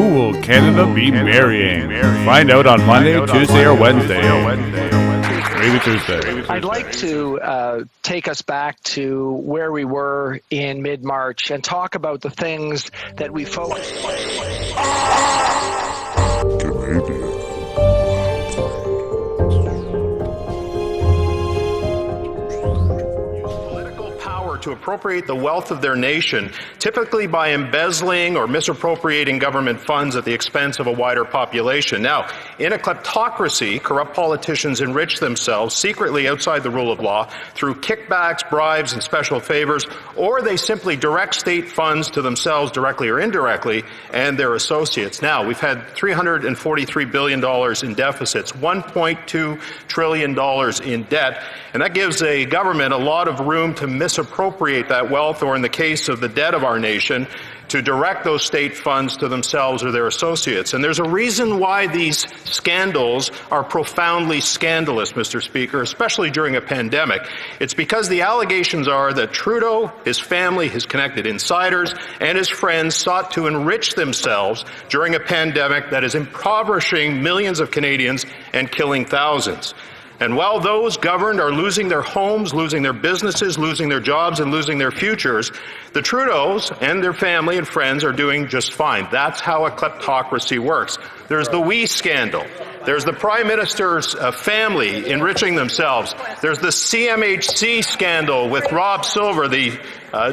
will Canada be marrying? Find out on Monday, Tuesday, or Wednesday. Maybe Tuesday. I'd like to take us back to where we were in mid-March and talk about the things that we focused on. To appropriate the wealth of their nation, typically by embezzling or misappropriating government funds at the expense of a wider population. Now, in a kleptocracy, corrupt politicians enrich themselves secretly outside the rule of law through kickbacks, bribes, and special favors, or they simply direct state funds to themselves directly or indirectly and their associates. Now, we've had $343 billion in deficits, $1.2 trillion in debt, and that gives a government a lot of room to misappropriate that wealth, or in the case of the debt of our nation, to direct those state funds to themselves or their associates. And there's a reason why these scandals are profoundly scandalous, Mr. Speaker, especially during a pandemic. It's because the allegations are that Trudeau, his family, his connected insiders, and his friends sought to enrich themselves during a pandemic that is impoverishing millions of Canadians and killing thousands. And while those governed are losing their homes, losing their businesses, losing their jobs, and losing their futures, the Trudeaus and their family and friends are doing just fine. That's how a kleptocracy works. There's the We scandal. There's the Prime Minister's family enriching themselves. There's the CMHC scandal with Rob Silver, the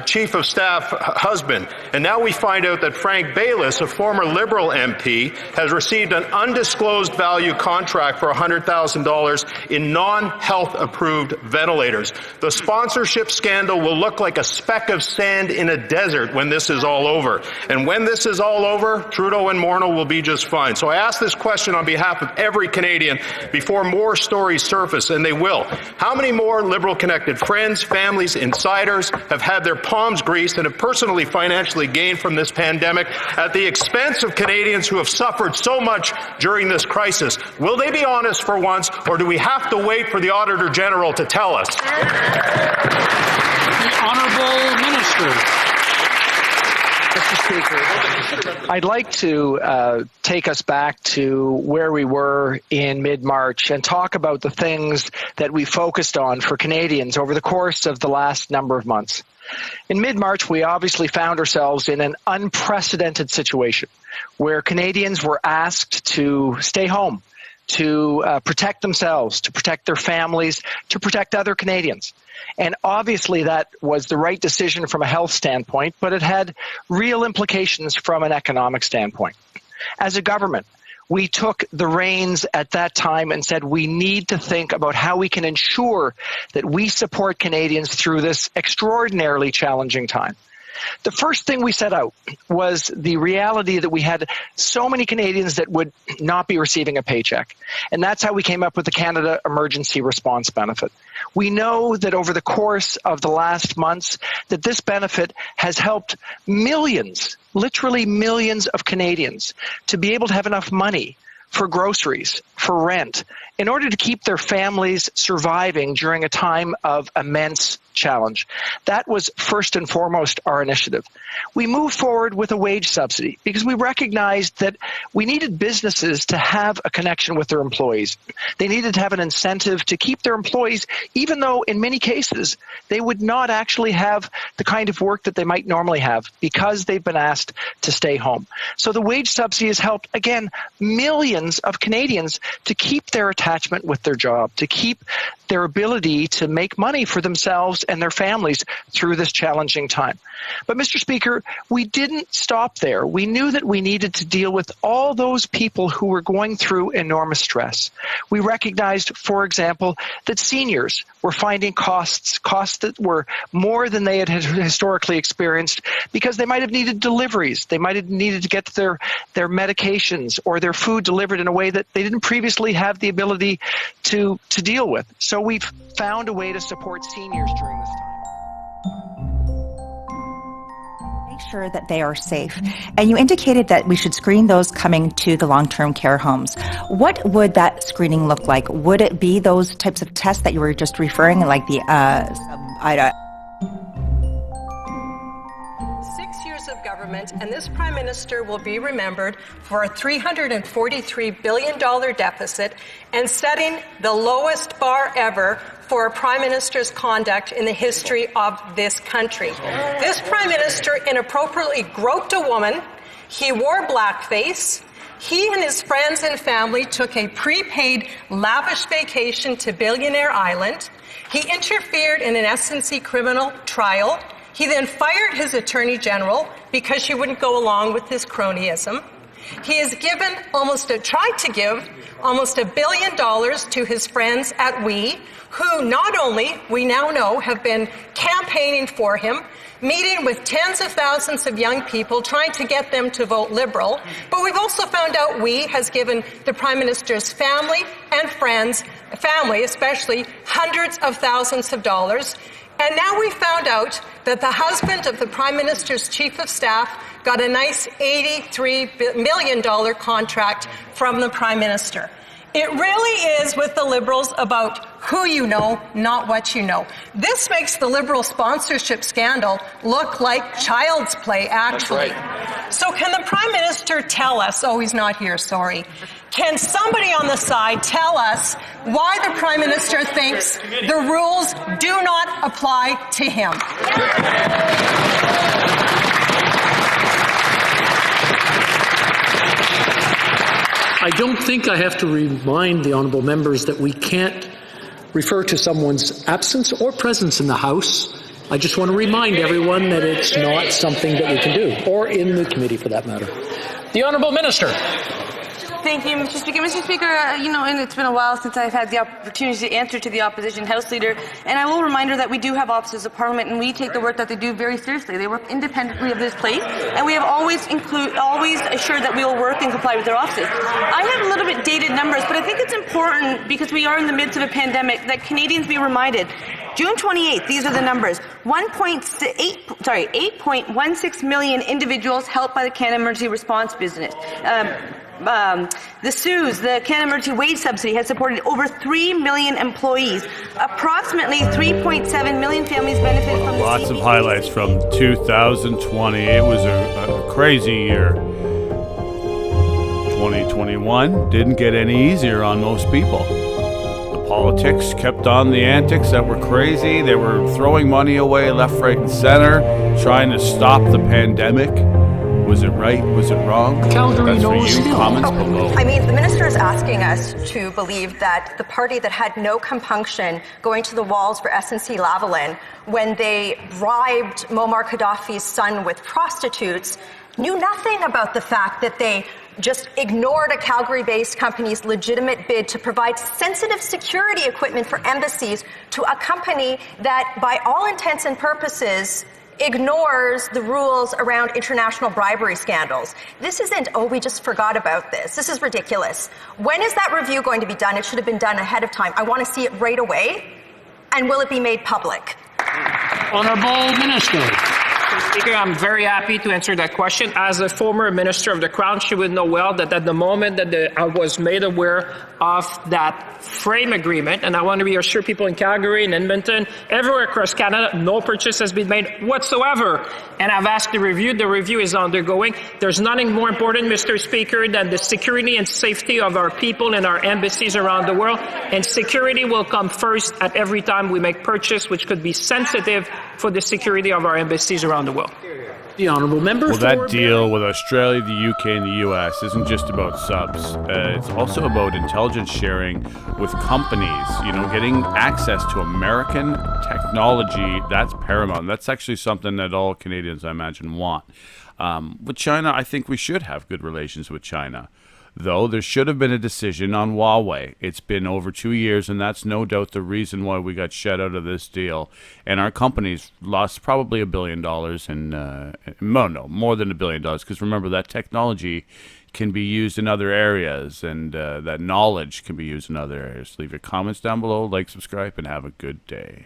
Chief of Staff husband. And now we find out that Frank Baylis, a former Liberal MP, has received an undisclosed value contract for $100,000 in non-health approved ventilators. The sponsorship scandal will look like a speck of sand in a desert when this is all over. And when this is all over, Trudeau and Morneau will be just fine. So I ask this question on behalf of every Canadian before more stories surface, and they will. How many more Liberal-connected friends, families, insiders have had their palms greased and have personally financially gained from this pandemic at the expense of Canadians who have suffered so much during this crisis? Will they be honest for once, or do we have to wait for the Auditor General to tell us? The Honourable Minister. Mr. Speaker, I'd like to take us back to where we were in mid-March and talk about the things that we focused on for Canadians over the course of the last number of months. In mid-March, we obviously found ourselves in an unprecedented situation where Canadians were asked to stay home, to protect themselves, to protect their families, to protect other Canadians. And obviously that was the right decision from a health standpoint, but it had real implications from an economic standpoint. As a government, we took the reins at that time and said we need to think about how we can ensure that we support Canadians through this extraordinarily challenging time. The first thing we set out was the reality that we had so many Canadians that would not be receiving a paycheck. And that's how we came up with the Canada Emergency Response Benefit. We know that over the course of the last months that this benefit has helped millions, literally millions of Canadians to be able to have enough money for groceries, for rent, in order to keep their families surviving during a time of immense challenge. That was first and foremost our initiative. We moved forward with a wage subsidy because we recognized that we needed businesses to have a connection with their employees. They needed to have an incentive to keep their employees, even though in many cases they would not actually have the kind of work that they might normally have because they've been asked to stay home. So the wage subsidy has helped, again, millions of Canadians to keep their attachment with their job, to keep their ability to make money for themselves and their families through this challenging time. But Mr. Speaker, we didn't stop there. We knew that we needed to deal with all those people who were going through enormous stress. We recognized, for example, that seniors were finding costs that were more than they had historically experienced because they might have needed deliveries. They might have needed to get their medications or their food delivered in a way that they didn't previously have the ability to deal with. So we've found a way to support seniors during this time. Make sure that they are safe. And you indicated that we should screen those coming to the long-term care homes. What would that screening look like? Would it be those types of tests that you were just referring, like the 6 years of government, and this Prime Minister will be remembered for a $343 billion deficit and setting the lowest bar ever for a Prime Minister's conduct in the history of this country. This Prime Minister inappropriately groped a woman. He wore blackface. He and his friends and family took a prepaid, lavish vacation to Billionaire Island. He interfered in an SNC criminal trial. He then fired his Attorney General because she wouldn't go along with his cronyism. He has tried to give almost $1 billion to his friends at WE, who not only, we now know, have been campaigning for him, meeting with tens of thousands of young people, trying to get them to vote Liberal. But we've also found out WE has given the Prime Minister's family and friends, family especially, hundreds of thousands of dollars. And now we found out that the husband of the Prime Minister's Chief of Staff got a nice $83 million contract from the Prime Minister. It really is with the Liberals about who you know, not what you know. This makes the Liberal sponsorship scandal look like child's play, actually. Right. So can the Prime Minister tell us, oh, he's not here, sorry. Can somebody on the side tell us why the Prime Minister thinks the rules do not apply to him? I don't think I have to remind the honourable members that we can't refer to someone's absence or presence in the House. I just want to remind everyone that it's not something that we can do, or in the committee for that matter. The Honourable Minister. Thank you, Mr. Speaker. Mr. Speaker, and it's been a while since I've had the opportunity to answer to the opposition House Leader, and I will remind her that we do have officers of Parliament, and we take the work that they do very seriously. They work independently of this place, and we have always assured that we will work and comply with their offices. I have a little bit dated numbers, but I think it's important, because we are in the midst of a pandemic, that Canadians be reminded. June 28th, these are the numbers. 8.16 million individuals helped by the Canada Emergency Response Business. The CEWS, the Canada Emergency Wage Subsidy, has supported over 3 million employees. Approximately 3.7 million families benefit from the Lots of highlights from 2020. It was a crazy year. 2021 didn't get any easier on most people. The politics kept on the antics that were crazy. They were throwing money away left, right, and center, trying to stop the pandemic. Was it right? Was it wrong? Calgary That's for knows you. still. Comments below. I mean, the minister is asking us to believe that the party that had no compunction going to the walls for SNC-Lavalin when they bribed Muammar Gaddafi's son with prostitutes knew nothing about the fact that they just ignored a Calgary-based company's legitimate bid to provide sensitive security equipment for embassies to a company that, by all intents and purposes, ignores the rules around international bribery scandals. This isn't, oh, we just forgot about this. This is ridiculous. When is that review going to be done? It should have been done ahead of time. I want to see it right away. And will it be made public? Honourable Minister. Speaker, I'm very happy to answer that question. As a former Minister of the Crown, she would know well that at the moment that I was made aware of that frame agreement, and I want to reassure people in Calgary and Edmonton, everywhere across Canada, no purchase has been made whatsoever. And I've asked the review. The review is undergoing. There's nothing more important, Mr. Speaker, than the security and safety of our people and our embassies around the world. And security will come first at every time we make purchase, which could be sensitive for the security of our embassies around the world. The honourable member. Well, that deal with Australia, the UK, and the US isn't just about subs. It's also about intelligence sharing with companies. Getting access to American technology, that's paramount. That's actually something that all Canadians, I imagine, want. With China, I think we should have good relations with China. Though there should have been a decision on Huawei. It's been over 2 years, and that's no doubt the reason why we got shut out of this deal. And our companies lost probably $1 billion, more than $1 billion, because remember, that technology can be used in other areas, and that knowledge can be used in other areas. Leave your comments down below, like, subscribe, and have a good day.